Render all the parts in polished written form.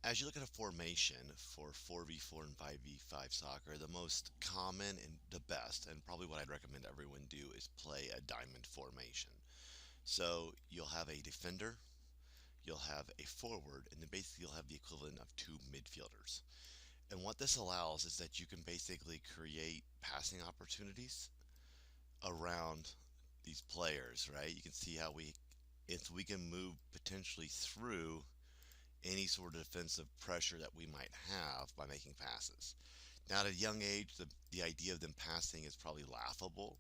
As you look at a formation for 4v4 and 5v5 soccer, the most common and the best, and probably what I'd recommend everyone do, is play a diamond formation. So you'll have a defender, you'll have a forward, and then basically you'll have the equivalent of two midfielders. And what this allows is that you can basically create passing opportunities around these players, right? You can see how if we can move potentially through any sort of defensive pressure that we might have by making passes. Now, at a young age, the idea of them passing is probably laughable,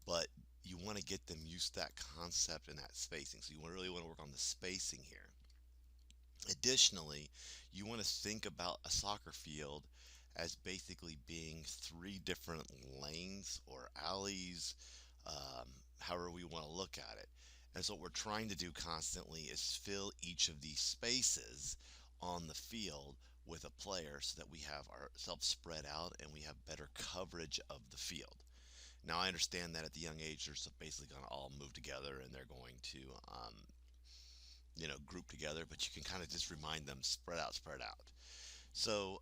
but you want to get them used to that concept and that spacing. So you really want to work on the spacing here. Additionally, you want to think about a soccer field as basically being three different lanes or alleys, however we want to look at it. And so what we're trying to do constantly is fill each of these spaces on the field with a player so that we have ourselves spread out and we have better coverage of the field. Now, I understand that at the young age, they're basically going to all move together and they're going to, group together, but you can kind of just remind them spread out, spread out. So,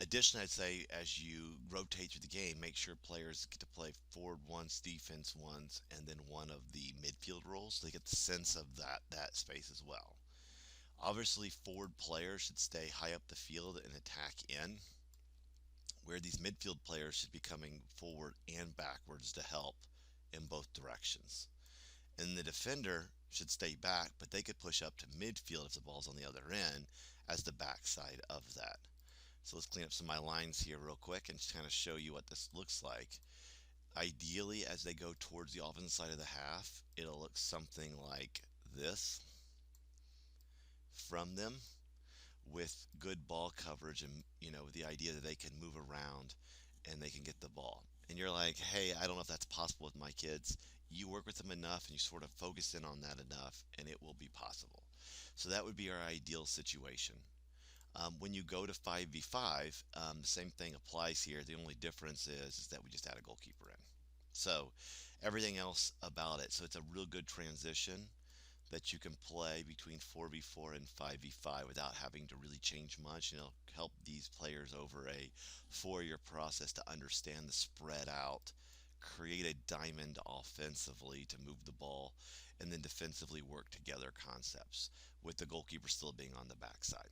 additionally, I'd say as you rotate through the game, make sure players get to play forward once, defense once, and then one of the midfield roles, so they get the sense of that space as well. Obviously, forward players should stay high up the field and attack in, where these midfield players should be coming forward and backwards to help in both directions. And the defender should stay back, but they could push up to midfield if the ball's on the other end as the backside of that. So let's clean up some of my lines here real quick and just kind of show you what this looks like. Ideally, as they go towards the offensive side of the half, it'll look something like this from them, with good ball coverage and the idea that they can move around and they can get the ball. And you're like, hey, I don't know if that's possible with my kids. You work with them enough and you sort of focus in on that enough and it will be possible. So that would be our ideal situation. When you go to 5v5, the same thing applies here. The only difference is that we just add a goalkeeper in. So everything else about it. So it's a real good transition that you can play between 4v4 and 5v5 without having to really change much. And it'll help these players over a 4-year process to understand the spread out, create a diamond offensively to move the ball, and then defensively work together concepts with the goalkeeper still being on the backside.